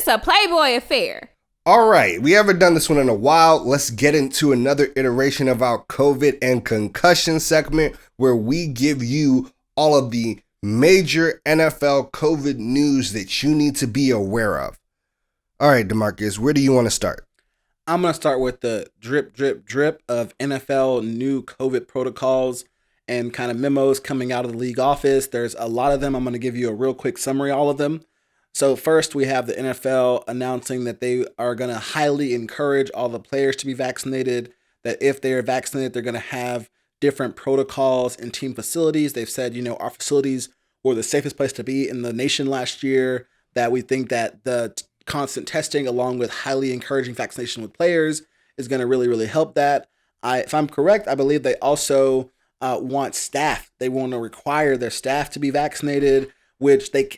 This a Playboy affair. All right, we haven't done this one in a while. Let's get into another iteration of our COVID and concussion segment where we give you all of the major NFL COVID news that you need to be aware of. All right, DeMarcus, where do you want to start? I'm going to start with the drip of NFL new COVID protocols and kind of memos coming out of the league office. There's a lot of them. I'm going to give you a real quick summary of all of them. So first, we have the NFL announcing that they are going to highly encourage all the players to be vaccinated, that if they are vaccinated, they're going to have different protocols in team facilities. They've said, our facilities were the safest place to be in the nation last year, that we think that the constant testing along with highly encouraging vaccination with players is going to really, really help that. If I'm correct, I believe they also want staff. They want to require their staff to be vaccinated, which they,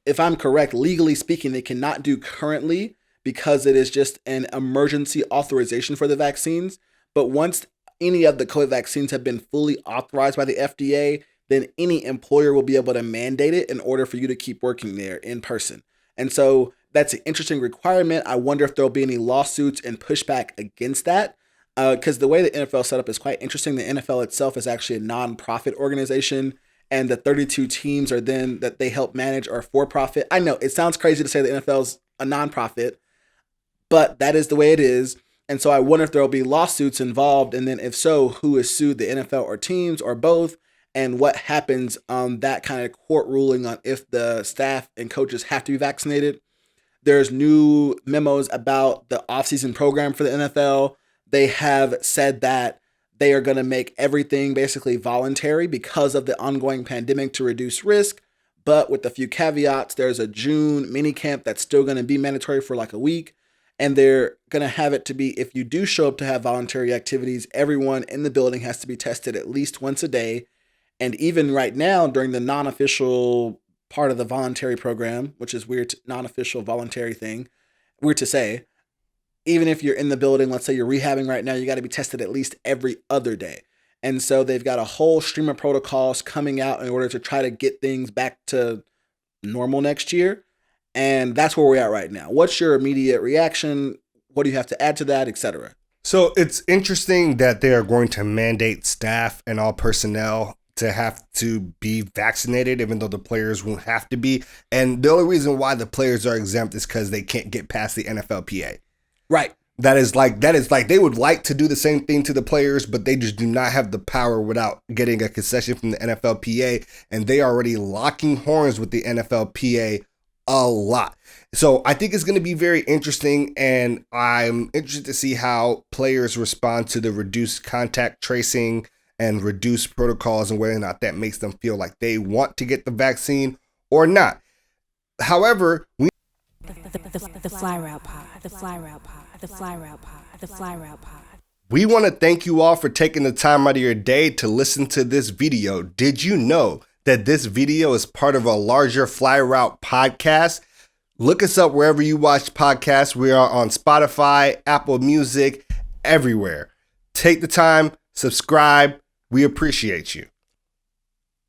if I'm correct, legally speaking, they cannot do currently because it is just an emergency authorization for the vaccines. But once any of the COVID vaccines have been fully authorized by the FDA, then any employer will be able to mandate it in order for you to keep working there in person. And so that's an interesting requirement. I wonder if there'll be any lawsuits and pushback against that. Because the way the NFL is set up is quite interesting. The NFL itself is actually a nonprofit organization, and the 32 teams are then that they help manage are for profit. I know it sounds crazy to say the NFL's a nonprofit, but that is the way it is. And so I wonder if there will be lawsuits involved, and then if so, who is sued, the NFL or teams or both, and what happens on that kind of court ruling on if the staff and coaches have to be vaccinated. There's new memos about the offseason program for the NFL. They have said that they are going to make everything basically voluntary because of the ongoing pandemic to reduce risk. But with a few caveats, there's a June minicamp that's still going to be mandatory for like a week. And they're going to have it to be, if you do show up to have voluntary activities, everyone in the building has to be tested at least once a day. And even right now, during the non-official part of the voluntary program, which is weird, non-official voluntary thing, weird to say, even if you're in the building, let's say you're rehabbing right now, you got to be tested at least every other day. And so they've got a whole stream of protocols coming out in order to try to get things back to normal next year. And that's where we're at right now. What's your immediate reaction? What do you have to add to that, etc.? So it's interesting that they are going to mandate staff and all personnel to have to be vaccinated, even though the players won't have to be. And the only reason why the players are exempt is because they can't get past the NFLPA. Right. That is like they would like to do the same thing to the players, but they just do not have the power without getting a concession from the NFLPA, and they are already locking horns with the NFLPA a lot. So I think it's going to be very interesting, and I'm interested to see how players respond to the reduced contact tracing and reduced protocols and whether or not that makes them feel like they want to get the vaccine or not. However, The Fly Route Pod, the Fly Route Pod, the Fly Route Pod, the Fly Route Pod. We want to thank you all for taking the time out of your day to listen to this video. Did you know that this video is part of a larger Fly Route podcast? Look us up wherever you watch podcasts. We are on Spotify, Apple Music, everywhere. Take the time, subscribe. We appreciate you.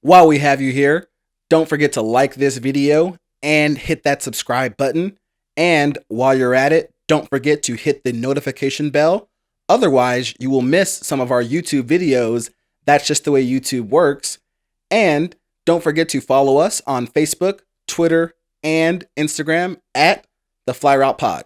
While we have you here, don't forget to like this video and hit that subscribe button. And while you're at it, don't forget to hit the notification bell. Otherwise, you will miss some of our YouTube videos. That's just the way YouTube works. And don't forget to follow us on Facebook, Twitter, and Instagram at the Fly Route Pod.